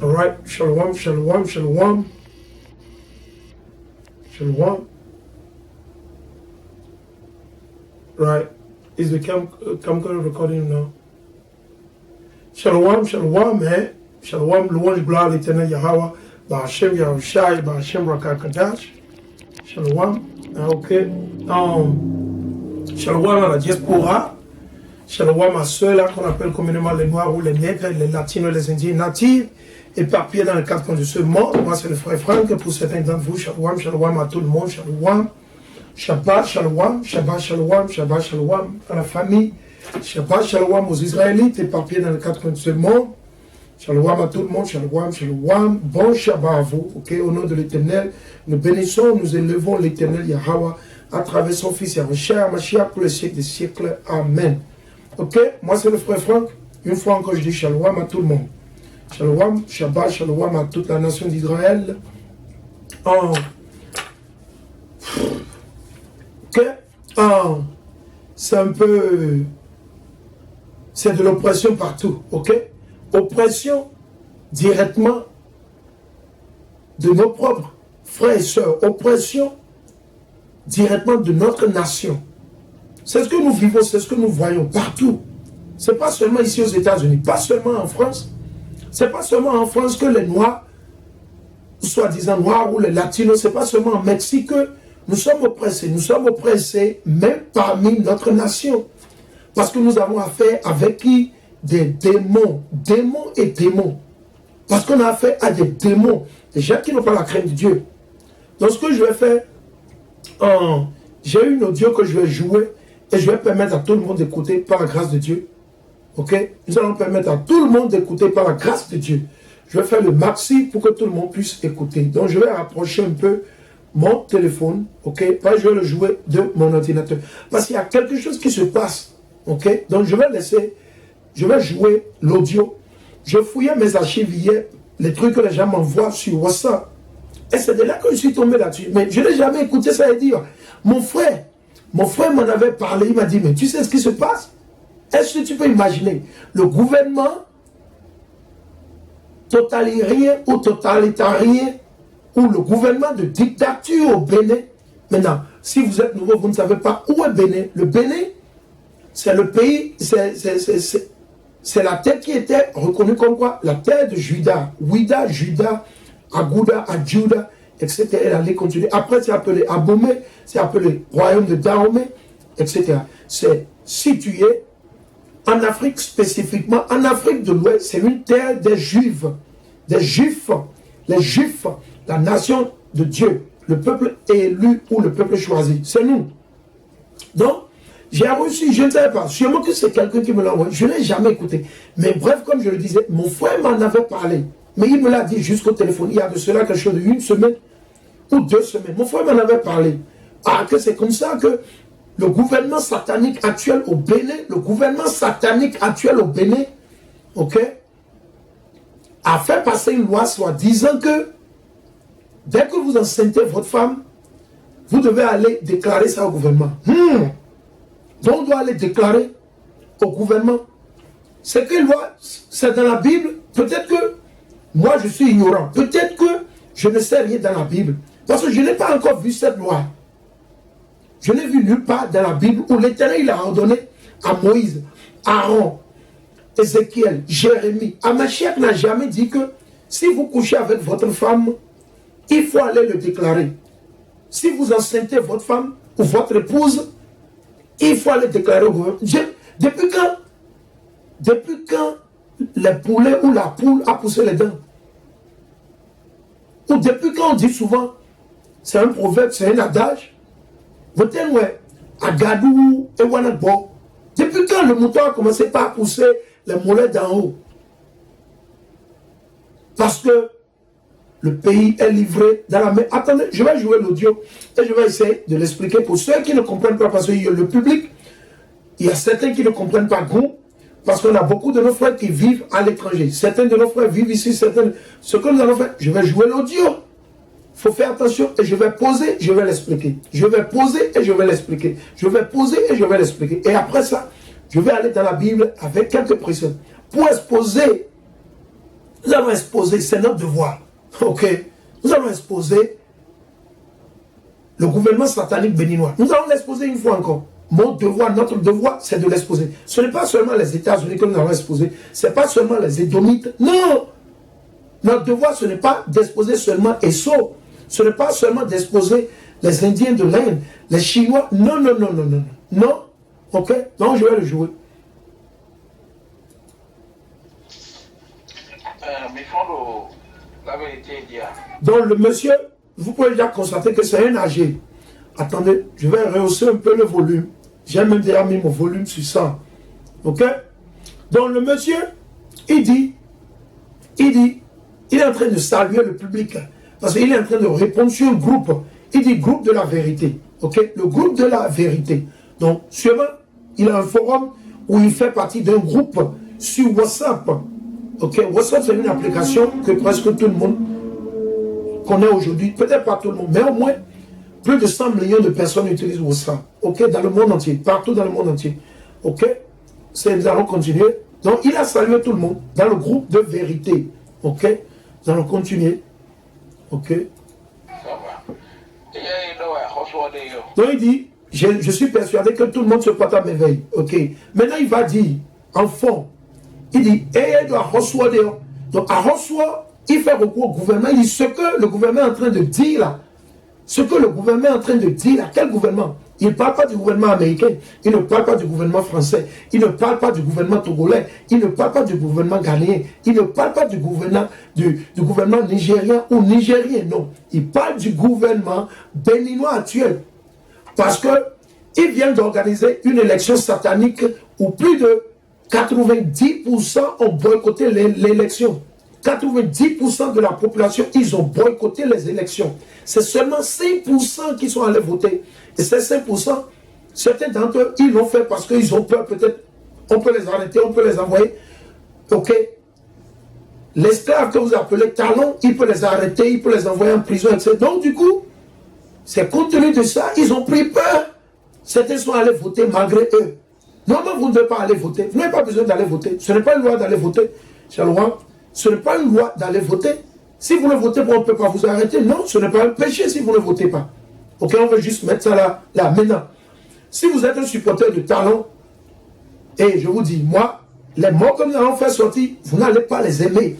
All right, shalom, shalom, shalom. Shalom. Right. Is the camcorder recording now? Shalom, shalom, hein? Shalom, louange, gloire à l'éternel Yahweh. Ba'Hashem Yahushai, Ba'Hashem Rakakadash. Shalom. Ok. Shalom à la diaspora. Shalom à ceux-là qu'on appelle communément les Noirs ou les Nègres, les Latinos, les Indiens natifs, éparpillés dans les quatre coins de ce monde. Moi, c'est le frère Franck. Pour certains d'entre vous, shalom, shalom à tout le monde. Shalom. Shabbat shalom, Shabbat shalom, Shabbat shalom à la famille. Shabbat shalom aux Israélites éparpillés dans les quatre coins de ce monde. Shalom à tout le monde, shalom, shalom. Bon Shabbat à vous, ok? Au nom de l'Éternel, nous bénissons, nous élevons l'Éternel Yahweh à travers son Fils Yahushua, Mashiach pour les siècles des siècles. Amen. Ok? Moi, c'est le frère Franck. Une fois encore, je dis shalom à tout le monde. Shalom, Shabbat, shalom à toute la nation d'Israël. C'est un peu... C'est de l'oppression partout, ok? Oppression directement de nos propres frères et sœurs. Oppression directement de notre nation. C'est ce que nous vivons, c'est ce que nous voyons partout. Ce n'est pas seulement ici aux États-Unis, pas seulement en France. Ce n'est pas seulement en France que les Noirs, soi-disant Noirs ou les Latinos, ce n'est pas seulement en Mexique que nous sommes oppressés même parmi notre nation. Parce que nous avons affaire avec qui? Des démons. Démons et démons. Parce qu'on a affaire à des démons. Des gens qui n'ont pas la crainte de Dieu. Donc ce que je vais faire, j'ai une audio que je vais jouer et je vais permettre à tout le monde d'écouter par la grâce de Dieu. Ok? Nous allons permettre à tout le monde d'écouter par la grâce de Dieu. Je vais faire le maxi pour que tout le monde puisse écouter. Donc je vais rapprocher un peu mon téléphone, ok? Pas je vais le jouer de mon ordinateur. Parce qu'il y a quelque chose qui se passe, ok? Donc je vais jouer l'audio. Je fouillais mes archives hier, les trucs que les gens m'envoient sur WhatsApp. Et c'est de là que je suis tombé là-dessus. Mais je n'ai jamais écouté ça et dire, mon frère m'en avait parlé, il m'a dit, mais tu sais ce qui se passe? Est-ce que tu peux imaginer le gouvernement totalitaire ou totalitarien ou le gouvernement de dictature au Bénin? Maintenant, si vous êtes nouveau, vous ne savez pas où est Bénin. Le Bénin, c'est le pays, c'est la terre qui était reconnue comme quoi? La terre de Juda. Ouida, Juda, Agouda, Adjuda, etc. Elle allait continuer. Après, c'est appelé Abomey, c'est appelé Royaume de Dahomey, etc. C'est situé en Afrique spécifiquement. En Afrique de l'Ouest, c'est une terre des Juifs. Des Juifs. Les Juifs, la nation de Dieu. Le peuple élu ou le peuple choisi. C'est nous. Donc, j'ai reçu, je ne savais pas, sûrement que c'est quelqu'un qui me l'a envoyé, je ne l'ai jamais écouté. Mais bref, comme je le disais, mon frère m'en avait parlé. Mais il me l'a dit jusqu'au téléphone, il y a de cela quelque chose d'une semaine ou 2 semaines. Mon frère m'en avait parlé. Ah, que c'est comme ça que le gouvernement satanique actuel au Bénin, ok, a fait passer une loi soit disant que dès que vous enceintez votre femme, vous devez aller déclarer ça au gouvernement. Donc on doit aller déclarer au gouvernement. C'est quelle loi? C'est dans la Bible. Peut-être que moi je suis ignorant. Peut-être que je ne sais rien dans la Bible. Parce que je n'ai pas encore vu cette loi. Je n'ai vu nulle part dans la Bible où l'Éternel il a ordonné à Moïse, Aaron, Ézéchiel, Jérémie. Mashiach n'a jamais dit que si vous couchez avec votre femme, il faut aller le déclarer. Si vous enceintez votre femme ou votre épouse, il faut aller déclarer au gouvernement. Depuis quand le poulet ou la poule a poussé les dents? Ou depuis quand on dit souvent, c'est un proverbe, c'est un adage, Agadou et Wanabo. Depuis quand le mouton a commencé par pousser les mollets d'en haut? Parce que le pays est livré dans la main. Attendez, je vais jouer l'audio et je vais essayer de l'expliquer pour ceux qui ne comprennent pas, parce qu'il y a le public, il y a certains qui ne comprennent pas gros, parce qu'on a beaucoup de nos frères qui vivent à l'étranger. Certains de nos frères vivent ici, certains... Ce que nous allons faire, je vais jouer l'audio. Il faut faire attention et je vais poser, je vais l'expliquer. Je vais poser et je vais l'expliquer. Je vais poser et je vais l'expliquer. Et après ça, je vais aller dans la Bible avec quelques précisions pour exposer Nous allons exposer, c'est notre devoir. Ok? Nous allons exposer le gouvernement satanique béninois. Nous allons l'exposer une fois encore. Mon devoir, notre devoir, c'est de l'exposer. Ce n'est pas seulement les États-Unis que nous allons exposer. Ce n'est pas seulement les Édomites. Non! Notre devoir, ce n'est pas d'exposer seulement ESSO. Ce n'est pas seulement d'exposer les Indiens de l'Inde, les Chinois. Non, non, non, non, non. Non? Ok? Non, je vais le jouer. Donc le monsieur, vous pouvez déjà constater que c'est un âgé. Attendez, je vais rehausser un peu le volume. J'ai même déjà mis mon volume sur 100. Ok? Donc le monsieur, il est en train de saluer le public. Parce qu'il est en train de répondre sur un groupe. Il dit groupe de la vérité. Ok? Le groupe de la vérité. Donc, sûrement, il a un forum où il fait partie d'un groupe sur WhatsApp. Ok? WhatsApp, c'est une application que presque tout le monde connaît aujourd'hui. Peut-être pas tout le monde, mais au moins, plus de 100 millions de personnes utilisent WhatsApp. Ok? Dans le monde entier. Partout dans le monde entier. Ok? Nous allons continuer. Donc, il a salué tout le monde dans le groupe de vérité. Ok? Nous allons continuer. Ok? Donc, il dit, je suis persuadé que tout le monde se porte à merveille. Ok? Maintenant, il va dire, en fond, il dit, donc, à Rossois, il fait recours au gouvernement. Il dit, ce que le gouvernement est en train de dire là, ce que le gouvernement est en train de dire là, quel gouvernement? Il ne parle pas du gouvernement américain, il ne parle pas du gouvernement français, il ne parle pas du gouvernement togolais, il ne parle pas du gouvernement ghanéen, il ne parle pas du gouvernement nigérien ou nigérien, non. Il parle du gouvernement béninois actuel. Parce qu'il vient d'organiser une élection satanique où plus de 90% ont boycotté l'élection. 90% de la population, ils ont boycotté les élections. C'est seulement 5% qui sont allés voter. Et ces 5%, certains d'entre eux, ils l'ont fait parce qu'ils ont peur, peut-être, on peut les arrêter, on peut les envoyer. Ok? L'esclave que vous appelez talon, il peut les arrêter, il peut les envoyer en prison, etc. Donc du coup, c'est compte tenu de ça, ils ont pris peur. Certains sont allés voter malgré eux. Normalement, vous ne devez pas aller voter. Vous n'avez pas besoin d'aller voter. Ce n'est pas une loi d'aller voter. C'est la loi. Ce n'est pas une loi d'aller voter. Si vous ne votez pas, on ne peut pas vous arrêter. Non, ce n'est pas un péché si vous ne votez pas. Ok, on veut juste mettre ça là. Maintenant, si vous êtes un supporter de talent, et je vous dis, moi, les mots que nous allons faire sortir, vous n'allez pas les aimer.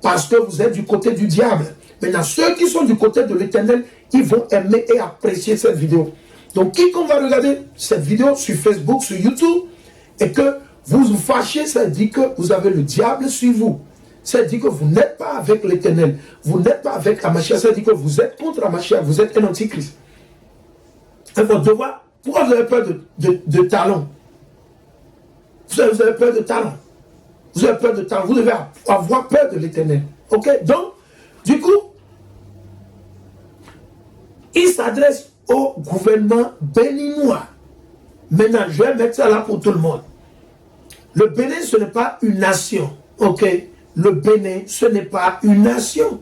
Parce que vous êtes du côté du diable. Maintenant, ceux qui sont du côté de l'Éternel, ils vont aimer et apprécier cette vidéo. Donc, quiconque va regarder cette vidéo sur Facebook, sur YouTube, et que vous vous fâchez, ça dit que vous avez le diable sur vous. Ça dit que vous n'êtes pas avec l'Éternel. Vous n'êtes pas avec Amashia. Ça dit que vous êtes contre Amashia. Vous êtes un antichrist. Et votre devoir, pourquoi vous avez peur de talent? Vous avez peur de talent. Vous avez peur de talent. Vous devez avoir peur de l'Éternel. Ok? Donc, du coup, il s'adresse au gouvernement béninois. Maintenant, je vais mettre ça là pour tout le monde. Le Bénin, ce n'est pas une nation. Ok? Le Bénin, ce n'est pas une nation.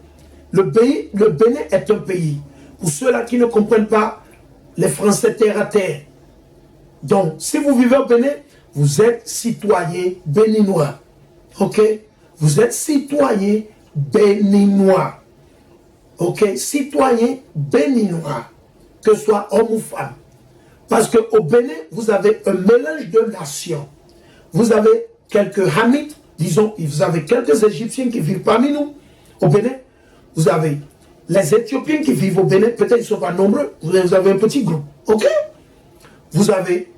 Le Bénin est un pays. Pour ceux-là qui ne comprennent pas les Français terre à terre. Donc, si vous vivez au Bénin, vous êtes citoyen béninois. Ok? Vous êtes citoyen béninois. Ok? Citoyen béninois. Que ce soit homme ou femme. Parce qu'au Bénin, vous avez un mélange de nations. Vous avez quelques Hamites, disons, vous avez quelques Égyptiens qui vivent parmi nous. Au Bénin, vous avez les Éthiopiens qui vivent au Bénin, peut-être ils ne sont pas nombreux, vous avez un petit groupe. Ok? Vous avez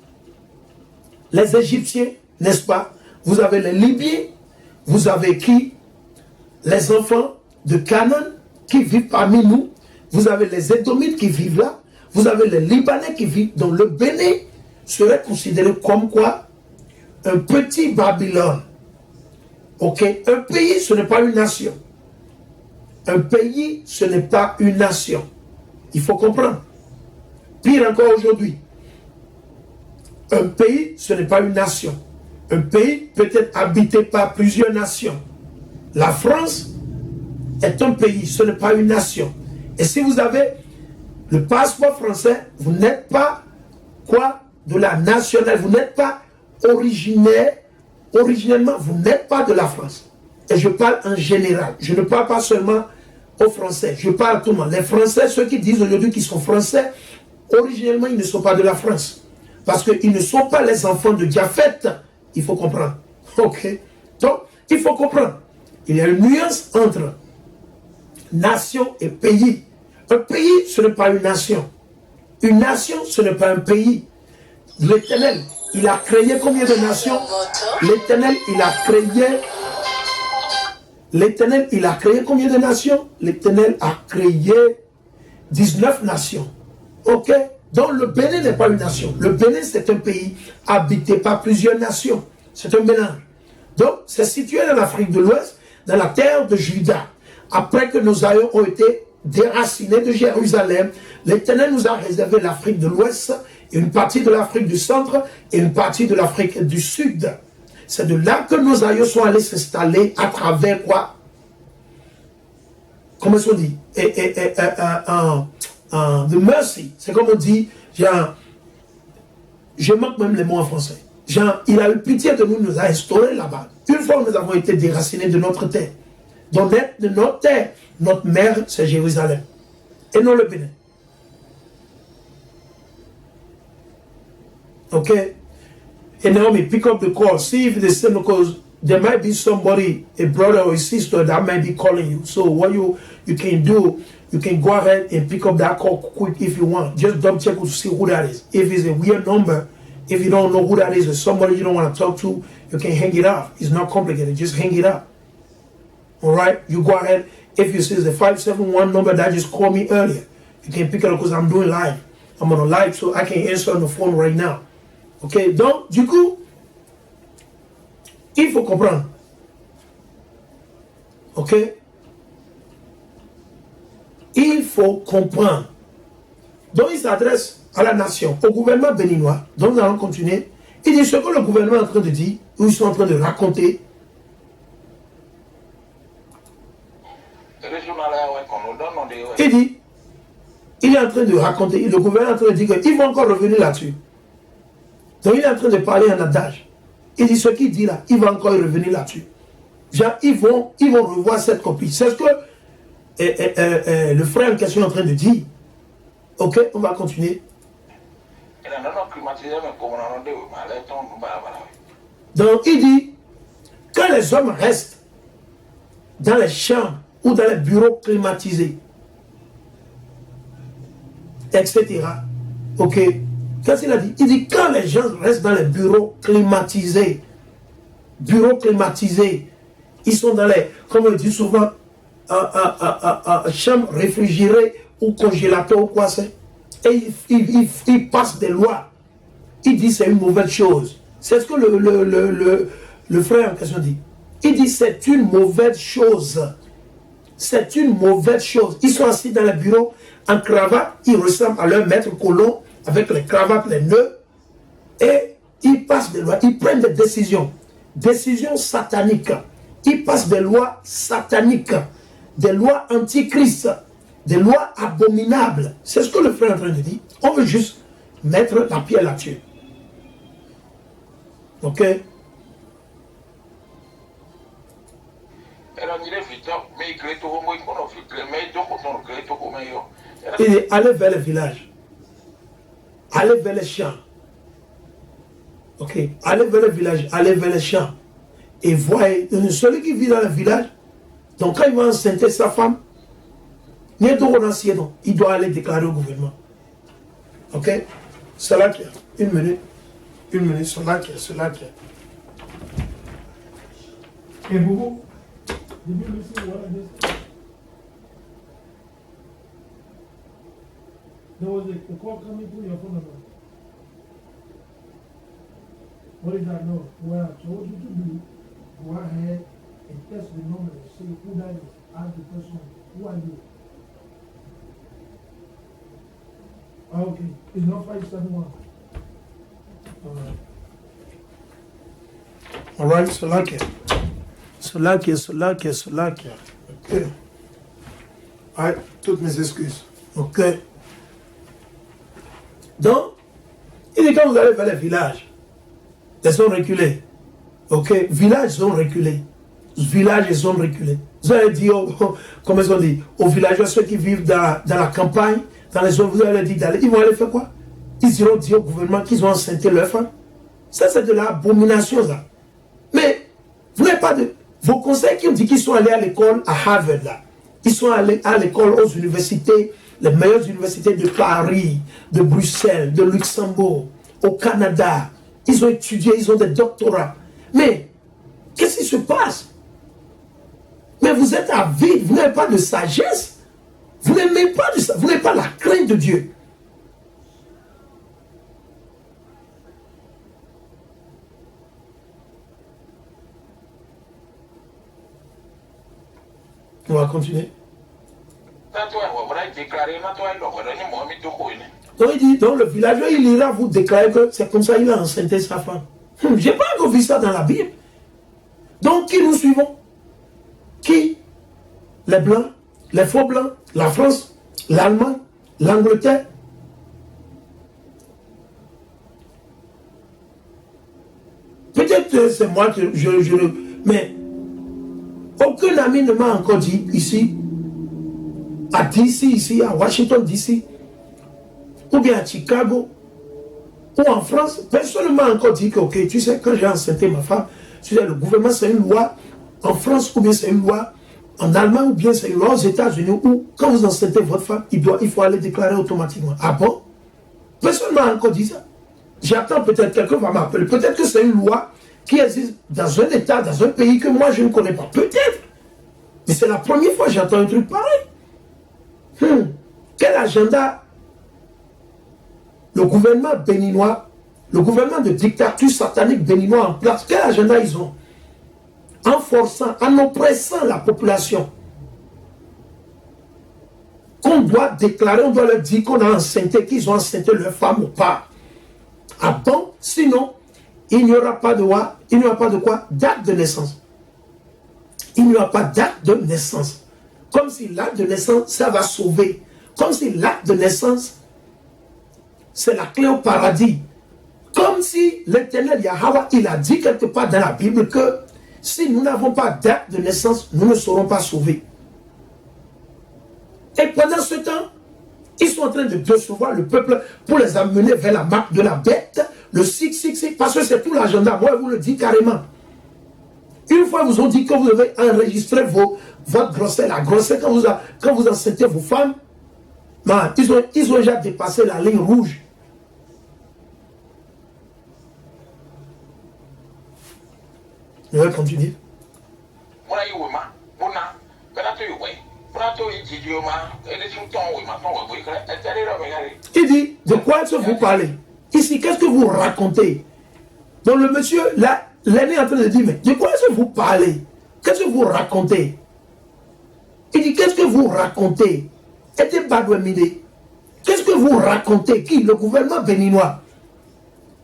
les Égyptiens, n'est-ce pas? Vous avez les Libyens, vous avez qui? Les enfants de Canaan qui vivent parmi nous. Vous avez les Édomites qui vivent là. Vous avez les Libanais qui vivent dans le Bénin. Serait considéré comme quoi? Un petit Babylone. Ok? Un pays, ce n'est pas une nation. Un pays, ce n'est pas une nation. Il faut comprendre. Pire encore aujourd'hui. Un pays, ce n'est pas une nation. Un pays peut être habité par plusieurs nations. La France est un pays, ce n'est pas une nation. Et si vous avez le passeport français, vous n'êtes pas quoi? De la nationale. Vous n'êtes pas originaire. Originellement, vous n'êtes pas de la France. Et je parle en général. Je ne parle pas seulement aux Français. Je parle à tout le monde. Les Français, ceux qui disent aujourd'hui qu'ils sont Français, originellement, ils ne sont pas de la France. Parce qu'ils ne sont pas les enfants de Japheth. Il faut comprendre. Ok? Donc, il faut comprendre. Il y a une nuance entre nation et pays. Un pays, ce n'est pas une nation. Une nation, ce n'est pas un pays. L'Éternel, il a créé combien de nations? L'Éternel, il a créé... L'Éternel, il a créé combien de nations? L'Éternel a créé 19 nations. Ok? Donc le Bénin n'est pas une nation. Le Bénin, c'est un pays habité par plusieurs nations. C'est un mélange. Donc, c'est situé dans l'Afrique de l'Ouest, dans la terre de Juda. Après que nos aïeux ont été déracinés de Jérusalem, l'Éternel nous a réservé l'Afrique de l'Ouest, une partie de l'Afrique du Centre et une partie de l'Afrique du Sud. C'est de là que nos aïeux sont allés s'installer à travers quoi? Comment est-ce qu'on dit? The mercy. C'est comme on dit, genre, je manque même les mots en français. Genre, il a eu pitié de nous, nous a instaurés là-bas. Une fois nous avons été déracinés de notre terre. Donc, de notre terre, notre mère, c'est Jérusalem. Et non le Bénin. Okay? And Naomi, pick up the call. See if they send, because there might be somebody, a brother or a sister that might be calling you. So what you can do, you can go ahead and pick up that call quick if you want. Just double check to see who that is. If it's a weird number, if you don't know who that is or somebody you don't want to talk to, you can hang it off. It's not complicated. Just hang it up. All right? You go ahead. If you see the 571 number that just called me earlier, you can pick it up because I'm doing live. I'm on a live, so I can answer on the phone right now. Ok, donc, du coup, il faut comprendre. Ok? Il faut comprendre. Donc, il s'adresse à la nation, au gouvernement béninois. Donc, nous allons continuer. Il dit ce que le gouvernement est en train de dire, ou ils sont en train de raconter. Il dit, il est en train de raconter, le gouvernement est en train de dire qu'ils vont encore revenir là-dessus. Donc il est en train de parler en adage. Il dit ce qu'il dit là, il va encore y revenir là-dessus. Genre, ils vont revoir cette copie. C'est ce que le frère en question est en train de dire. Ok, on va continuer. Donc il dit, quand les hommes restent dans les chambres ou dans les bureaux climatisés, etc. Ok. Qu'est-ce qu'il a dit? Il dit quand les gens restent dans les bureaux climatisés, ils sont dans les, comme on le dit souvent, chambres réfrigérées ou congélateurs ou quoi c'est, et ils passent des lois. Il dit c'est une mauvaise chose. C'est ce que le frère en question dit. Il dit c'est une mauvaise chose. C'est une mauvaise chose. Ils sont assis dans les bureaux en cravate, ils ressemblent à leur maître colon avec les cravates, les nœuds, et ils passent des lois, ils prennent des décisions sataniques. Ils passent des lois sataniques, des lois antichrist, des lois abominables. C'est ce que le frère est en train de dire. On veut juste mettre la pierre là-dessus. Ok? Il dit, allez vers le village. Allez vers les champs. Ok. Allez vers le village, allez vers les champs. Et voyez, celui qui vit dans le village, donc quand il va enceinter sa femme, il doit aller déclarer au gouvernement. Ok. C'est là qu'il y a. Une minute, c'est là qu'il y a. Et vous? There was a call coming to your phone number. What is that? No. What I told you to do, go ahead and test the number and see who that is. Ask the person, who are you? Okay. It's not 571. Alright, Slovakia. Ok. Alright, toutes mes excuses. Ok. Donc, il dit quand vous allez vers les villages, ils sont reculés. Ok, villages sont reculés. villages et zones reculées. Vous allez dire, comment ils ont dit, aux villageois, ceux qui vivent dans la campagne, dans les zones, vous allez dire d'aller, ils vont aller faire quoi? Ils iront dire au gouvernement qu'ils ont enceinté leurs femmes. Ça, c'est de l'abomination, ça. Mais, vous n'avez pas de... Vos conseils qui ont dit qu'ils sont allés à l'école à Harvard, là. Ils sont allés à l'école aux universités, les meilleures universités de Paris, de Bruxelles, de Luxembourg, au Canada. Ils ont étudié, ils ont des doctorats. Mais, qu'est-ce qui se passe? Mais vous êtes avide, vous n'avez pas de sagesse. Vous n'aimez pas de ça, vous n'avez pas la crainte de Dieu. On va continuer. Donc il dit, donc le villageois, il ira vous déclarer que c'est comme ça qu'il a enceinté sa femme. Je n'ai pas encore vu ça dans la Bible. Donc qui nous suivons? Qui? Les Blancs, les faux Blancs, la France, l'Allemagne, l'Angleterre. Peut-être que c'est moi que mais aucun ami ne m'a encore dit ici, à DC, ici, à Washington, DC, ou bien à Chicago, ou en France, personne ne m'a encore dit que, ok, tu sais, quand j'ai enceinté ma femme, tu sais, le gouvernement, c'est une loi en France, ou bien c'est une loi en Allemagne, ou bien c'est une loi aux États-Unis, où quand vous enceintez votre femme, il faut aller déclarer automatiquement. Ah bon? Personne ne m'a encore dit ça. J'attends, peut-être quelqu'un va m'appeler. Peut-être que c'est une loi qui existe dans un État, dans un pays que moi je ne connais pas. Peut-être. Mais c'est la première fois que j'entends un truc pareil. Quel agenda le gouvernement béninois, le gouvernement de dictature satanique béninois en place, quel agenda ils ont? En forçant, en oppressant la population. Qu'on doit déclarer, on doit leur dire qu'on a enceinté, qu'ils ont enceinté leur femme ou pas. Ah bon? Sinon, il n'y aura pas de quoi? Il n'y aura pas de quoi? Date de naissance. Il n'y aura pas d'acte de naissance. Comme si l'acte de naissance, ça va sauver. Comme si l'acte de naissance, c'est la clé au paradis. Comme si l'Éternel Yahweh, il a dit quelque part dans la Bible que si nous n'avons pas d'acte de naissance, nous ne serons pas sauvés. Et pendant ce temps, ils sont en train de décevoir le peuple pour les amener vers la marque de la bête, le 666, parce que c'est tout l'agenda. Moi, je vous le dis carrément. Une fois, vous ont dit que vous devez enregistrer votre grossesse, la grossesse, quand vous enceintez vos femmes, man, ils ont déjà dépassé la ligne rouge. Je vais continuer. Il dit, de quoi est-ce que vous parlez? Ici, qu'est-ce que vous racontez? Donc le monsieur, là, l'aîné est en train de dire, mais de quoi est-ce que vous parlez? Qu'est-ce que vous racontez? Il dit, qu'est-ce que vous racontez? Qu'est-ce que vous racontez? Qui? Le gouvernement béninois.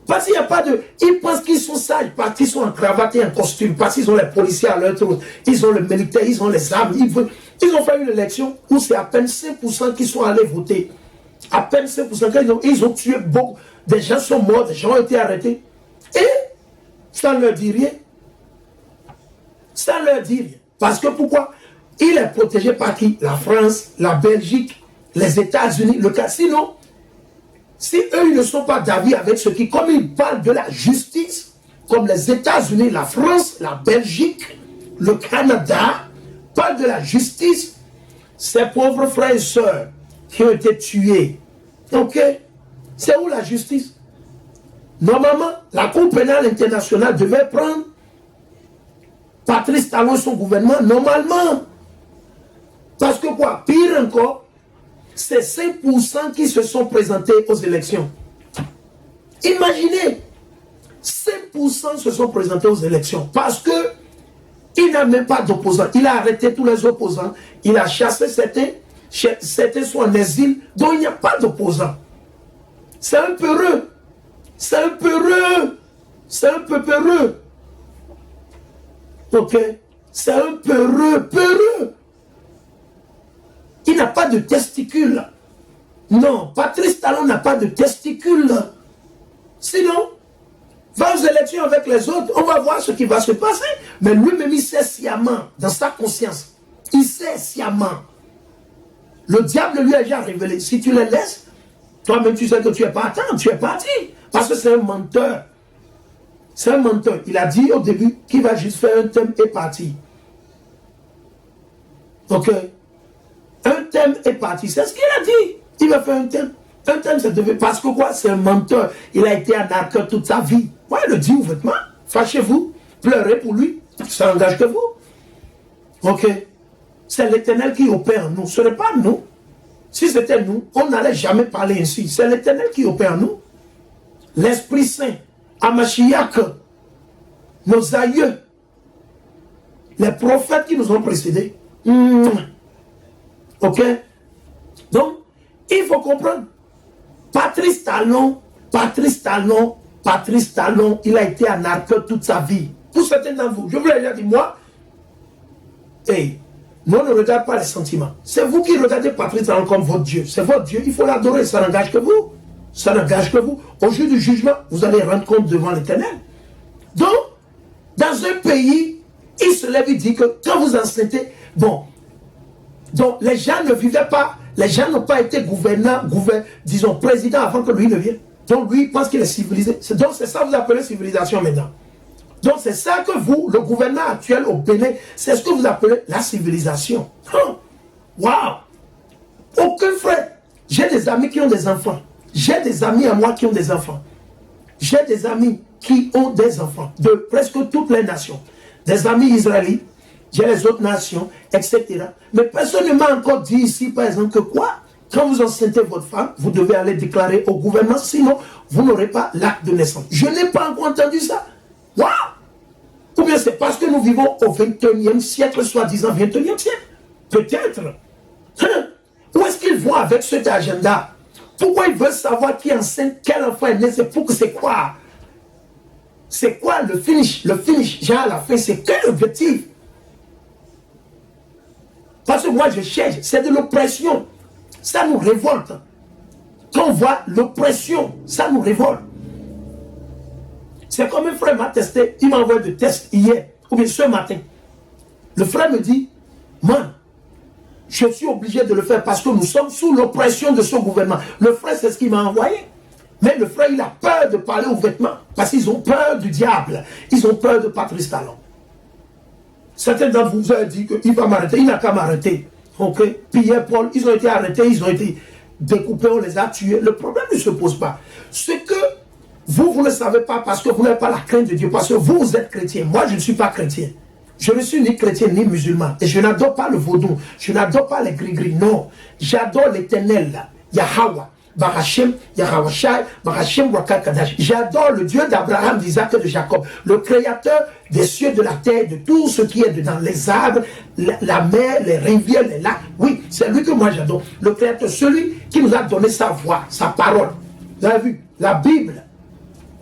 Parce qu'il n'y a pas de... Ils pensent qu'ils sont sages, parce qu'ils sont en cravate et en costume, parce qu'ils ont les policiers à leur tour, ils ont le militaire, ils ont les armes. Ils ont fait une élection où c'est à peine 5% qui sont allés voter. À peine 5%. Ils ont tué beaucoup. Des gens sont morts, des gens ont été arrêtés. Et ça ne leur dit rien. Ça ne leur dit rien. Parce que pourquoi? Il est protégé par qui? La France, la Belgique, les États-Unis, le cas. Sinon, si eux ils ne sont pas d'avis avec ceux qui, comme ils parlent de la justice, comme les États-Unis, la France, la Belgique, le Canada, parlent de la justice, ces pauvres frères et sœurs qui ont été tués. Ok? C'est où la justice? Normalement, la Cour pénale internationale devait prendre Patrice Talon et son gouvernement, normalement. Parce que quoi? Pire encore, c'est 5% qui se sont présentés aux élections. Imaginez, 5% se sont présentés aux élections parce que il n'a même pas d'opposants. Il a arrêté tous les opposants. Il a chassé certains sont en exil, donc il n'y a pas d'opposants. C'est un peureux. C'est un peureux. C'est un peu peureux. Ok? C'est un peureux. Il n'a pas de testicules. Non, Patrice Talon n'a pas de testicules. Sinon, va aux élections avec les autres, on va voir ce qui va se passer. Mais lui-même, il sait sciemment, dans sa conscience, il sait sciemment. Le diable lui a déjà révélé. Si tu le laisses, toi-même tu sais que tu es parti, tu es parti. Parce que c'est un menteur. C'est un menteur. Il a dit au début qu'il va juste faire un thème et partir. Ok. Un thème est parti. C'est ce qu'il a dit. Il va faire un thème. Un thème, c'est devenu. Parce que quoi? C'est un menteur. Il a été un arnaqueur toute sa vie. Ouais, il le dit ouvertement. Fâchez-vous. Pleurez pour lui. Ça n'engage que vous. Ok. C'est l'Éternel qui opère en nous. Ce n'est pas nous. Si c'était nous, on n'allait jamais parler ainsi. C'est l'Éternel qui opère en nous. L'Esprit Saint, Amashiach, nos aïeux, les prophètes qui nous ont précédés. Ok? Donc, il faut comprendre. Patrice Talon, il a été un arnaqueur toute sa vie. Pour certains d'entre vous, je vous l'ai déjà dit, moi, hey, moi, ne regarde pas les sentiments. C'est vous qui regardez Patrice Talon comme votre Dieu. C'est votre Dieu, il faut l'adorer, ça n'engage que vous. Ça n'engage que vous. Au jour du jugement, vous allez rendre compte devant l'Éternel. Donc, dans un pays, il se lève et dit que quand vous enseignez, bon, donc les gens ne vivaient pas, les gens n'ont pas été gouvernants, disons, présidents avant que lui ne vienne. Donc lui, il pense qu'il est civilisé. Donc c'est ça que vous appelez civilisation maintenant. Donc c'est ça que vous, le gouvernement actuel au Bénin, c'est ce que vous appelez la civilisation. Waouh! Aucun frère. J'ai des amis qui ont des enfants. J'ai des amis à moi qui ont des enfants. J'ai des amis qui ont des enfants de presque toutes les nations. Des amis israélites, j'ai les autres nations, etc. Mais personne ne m'a encore dit ici, par exemple, que quoi? Quand vous enceintez votre femme, vous devez aller déclarer au gouvernement, sinon vous n'aurez pas l'acte de naissance. Je n'ai pas encore entendu ça. Waouh! Ou bien c'est parce que nous vivons au 21e siècle, soi-disant 21e siècle. Peut-être. Où est-ce qu'ils vont avec cet agenda? Pourquoi ils veulent savoir qui est enceinte, quel enfant est né? C'est pour que c'est quoi? C'est quoi le finish? Le finish, genre à la fin, c'est quel objectif? Parce que moi je cherche, c'est de l'oppression. Ça nous révolte. Quand on voit l'oppression, ça nous révolte. C'est comme un frère m'a testé, il m'a envoyé des tests hier, ou bien ce matin. Le frère me dit, man, je suis obligé de le faire parce que nous sommes sous l'oppression de ce gouvernement. Le frère, c'est ce qu'il m'a envoyé. Mais le frère, il a peur de parler ouvertement. Parce qu'ils ont peur du diable. Ils ont peur de Patrice Talon. Certains d'entre vous ont dit qu'il va m'arrêter. Il n'a qu'à m'arrêter. Ok? Pierre, Paul, ils ont été arrêtés, ils ont été découpés, on les a tués. Le problème ne se pose pas. Ce que vous ne savez pas parce que vous n'avez pas la crainte de Dieu. Parce que vous êtes chrétien. Moi, je ne suis pas chrétien. Je ne suis ni chrétien ni musulman. Et je n'adore pas le vaudou. Je n'adore pas les gris-gris. Non. J'adore l'Éternel. Yahweh. Barachem, Yahawashai, Barachem, Wakakadash. J'adore le Dieu d'Abraham, d'Isaac et de Jacob. Le créateur des cieux, de la terre, de tout ce qui est dedans. Les arbres, la mer, les rivières, les lacs. Oui, c'est lui que moi j'adore. Le créateur, celui qui nous a donné sa voix, sa parole. Vous avez vu? La Bible.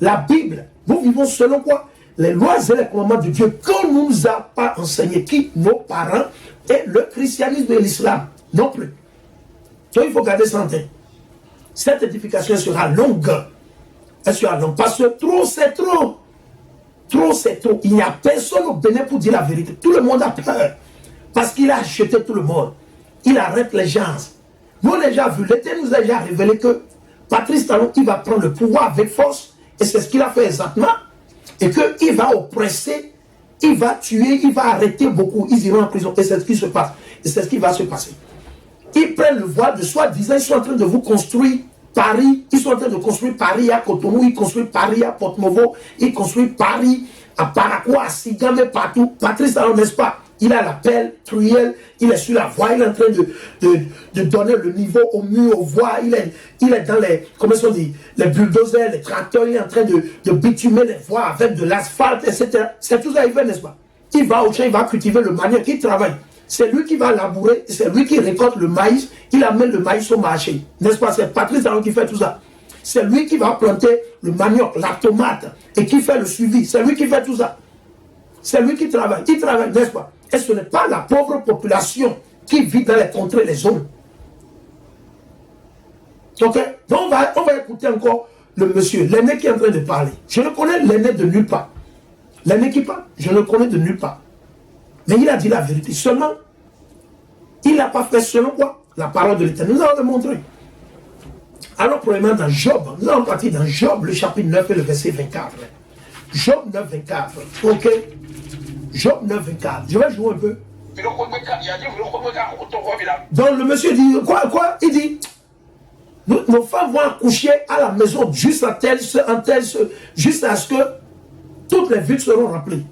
La Bible. Nous vivons selon quoi? Les lois et les commandements de Dieu qu'on ne nous a pas enseigné. Qui? Nos parents et le christianisme et l'islam. Non plus. Donc il faut garder ça en tête. Cette édification sera longue. Elle sera longue. Parce que trop, c'est trop. Trop, c'est trop. Il n'y a personne au Bénin pour dire la vérité. Tout le monde a peur. Parce qu'il a acheté tout le monde. Il arrête les gens. Nous, on a déjà vu. L'Éternel nous a déjà révélé que Patrice Talon, il va prendre le pouvoir avec force. Et c'est ce qu'il a fait exactement. Et qu'il va oppresser, il va tuer, il va arrêter beaucoup. Ils iront en prison. Et c'est ce qui se passe. Et c'est ce qui va se passer. Ils prennent le voile de soi-disant, ils sont en train de vous construire Paris, ils sont en train de construire Paris à Cotonou, ils construisent Paris à Porto-Novo, ils construisent Paris à Paraguay, à Sigamé, partout. Patrice Talon, n'est-ce pas? Il a la pelle, truelle, il est sur la voie, il est en train de donner le niveau au mur, aux voies, il est dans les, comment on dit, les bulldozers, les tracteurs, il est en train de bitumer les voies avec de l'asphalte, etc. C'est tout ça, il fait, n'est-ce pas? Il va au champ, il va cultiver le manioc, il travaille. C'est lui qui va labourer, c'est lui qui récolte le maïs, il amène le maïs au marché. N'est-ce pas? C'est Patrice Talon qui fait tout ça. C'est lui qui va planter le manioc, la tomate, et qui fait le suivi. C'est lui qui fait tout ça. C'est lui qui travaille. Il travaille, n'est-ce pas? Et ce n'est pas la pauvre population qui vit dans les contrées, les zones. Ok? Donc on va écouter encore le monsieur, l'aîné qui est en train de parler. Je ne connais l'aîné de nulle part. L'aîné qui parle, je ne le connais de nulle part. Mais il a dit la vérité. Seulement, il n'a pas fait selon quoi? La parole de l'Éternel. Nous allons le montrer. Alors, premièrement, dans Job, nous allons partir dans Job, le chapitre 9 et le verset 24. Job 9, 24. Ok? Job 9, 24. Je vais jouer un peu. Donc, le monsieur dit, quoi? Il dit, nos femmes vont accoucher à la maison jusqu'à ce que toutes les villes seront remplies.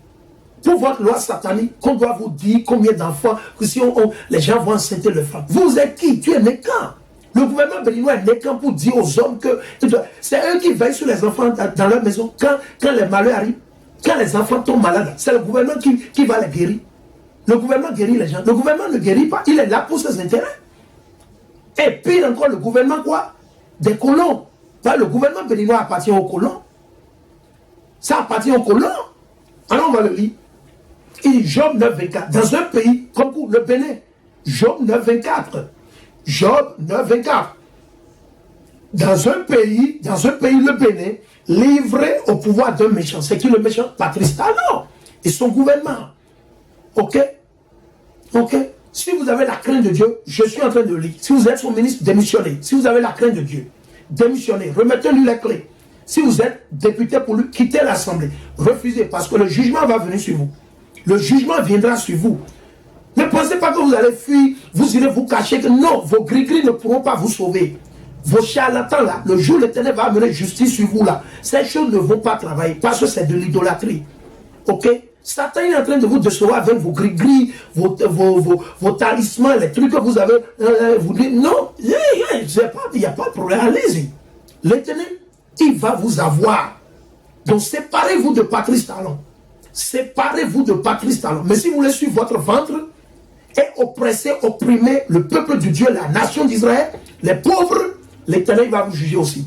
Pour votre loi satanique, qu'on doit vous dire combien d'enfants, que si les gens vont enceinter les femmes. Vous êtes qui? Tu es né quand? Le gouvernement béninois est né quand pour dire aux hommes que c'est eux qui veillent sur les enfants dans leur maison. Quand les malheurs arrivent, quand les enfants tombent malades, c'est le gouvernement qui va les guérir. Le gouvernement guérit les gens. Le gouvernement ne guérit pas, il est là pour ses intérêts. Et pire encore, le gouvernement quoi? Des colons. Le gouvernement béninois appartient aux colons. Ça appartient aux colons. Alors on va le lire. Il dit Job 9, 24. Dans un pays comme le Bénin. Job 9, 24. Job 9, 24. Dans un pays, le Bénin, livré au pouvoir d'un méchant. C'est qui le méchant? Patrice Talon et son gouvernement. Ok? Ok? Si vous avez la crainte de Dieu, je suis en train de lire. Si vous êtes son ministre, démissionnez. Si vous avez la crainte de Dieu, démissionnez. Remettez-lui les clés. Si vous êtes député pour lui, quittez l'Assemblée. Refusez, parce que le jugement va venir sur vous. Le jugement viendra sur vous. Ne pensez pas que vous allez fuir, vous irez vous cacher, que non, vos gris-gris ne pourront pas vous sauver. Vos charlatans là, le jour l'Éternel va amener justice sur vous là. Ces choses ne vont pas travailler, parce que c'est de l'idolâtrie. Ok? Satan est en train de vous décevoir avec vos gris-gris, vos talismans, les trucs que vous avez. Vous dites, non, il n'y a pas de problème, allez-y. L'Éternel, il va vous avoir. Donc séparez-vous de Patrice Talon. Séparez-vous de Patrice Talon. Mais si vous voulez suivre votre ventre et oppresser, opprimer le peuple de Dieu, la nation d'Israël, les pauvres, l'Éternel va vous juger aussi.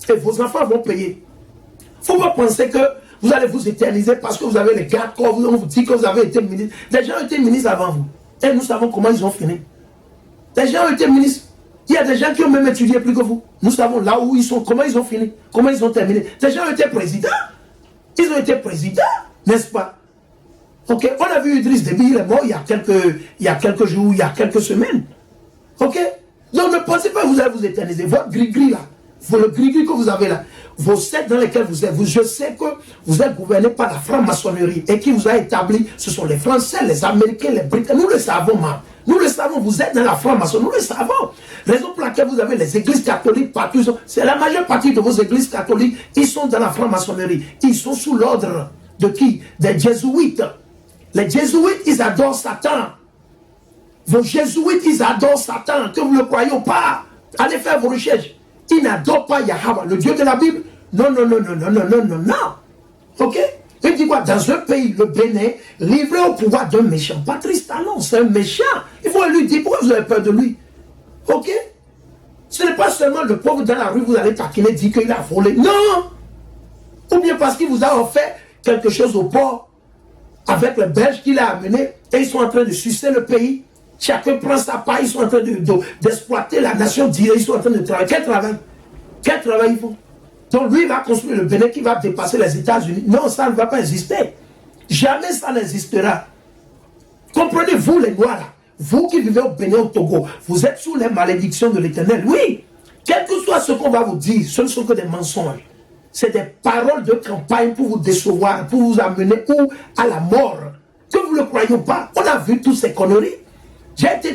Et vos enfants vont payer. Il ne faut pas penser que vous allez vous éterniser parce que vous avez les gardes corps, on vous dit que vous avez été ministre. Des gens ont été ministres avant vous. Et nous savons comment ils ont fini. Des gens ont été ministres. Il y a des gens qui ont même étudié plus que vous. Nous savons là où ils sont, comment ils ont fini, comment ils ont terminé. Des gens ont été présidents. Ils ont été présidents, n'est-ce pas? Ok, on a vu Idriss Déby, il est mort il y a quelques jours, il y a quelques semaines. Ok? Donc ne pensez pas que vous allez vous éterniser. Votre gris-gris là, le gris-gris que vous avez là, vos sectes dans lesquels vous êtes, je sais que vous êtes gouverné par la franc-maçonnerie et qui vous a établi, ce sont les Français, les Américains, les Britanniques. Nous le savons, man. Nous le savons, vous êtes dans la franc-maçonnerie, nous le savons. Raison pour laquelle vous avez les églises catholiques partout. C'est la majeure partie de vos églises catholiques, ils sont dans la franc-maçonnerie. Ils sont sous l'ordre de qui? Des jésuites. Les jésuites, ils adorent Satan. Vos jésuites, ils adorent Satan, que vous ne le croyez pas. Allez faire vos recherches. Ils n'adorent pas Yahweh, le Dieu de la Bible. Non, non, non, non, non, non, non, non, non. Ok? Il dit quoi? Dans un pays, le Bénin, livré au pouvoir d'un méchant. Patrice Talon, c'est un méchant. Il faut lui dire, pourquoi vous avez peur de lui? Ok? Ce n'est pas seulement le pauvre dans la rue, vous allez taquiner, dire qu'il a volé. Non! Ou bien parce qu'il vous a offert quelque chose au port, avec les Belges qu'il a amené, et ils sont en train de sucer le pays. Chacun prend sa part, ils sont en train d'exploiter la nation d'Israël, ils sont en train de travailler. Quel travail? Quel travail ils font? Donc lui, il va construire le Bénin qui va dépasser les États-Unis. Non, ça ne va pas exister. Jamais ça n'existera. Comprenez-vous les Noirs là? Vous qui vivez au Bénin, au Togo, vous êtes sous les malédictions de l'Éternel. Oui, quel que soit ce qu'on va vous dire, ce ne sont que des mensonges. C'est des paroles de campagne pour vous décevoir, pour vous amener où? À la mort. Que vous ne le croyez pas. On a vu toutes ces conneries. J'ai été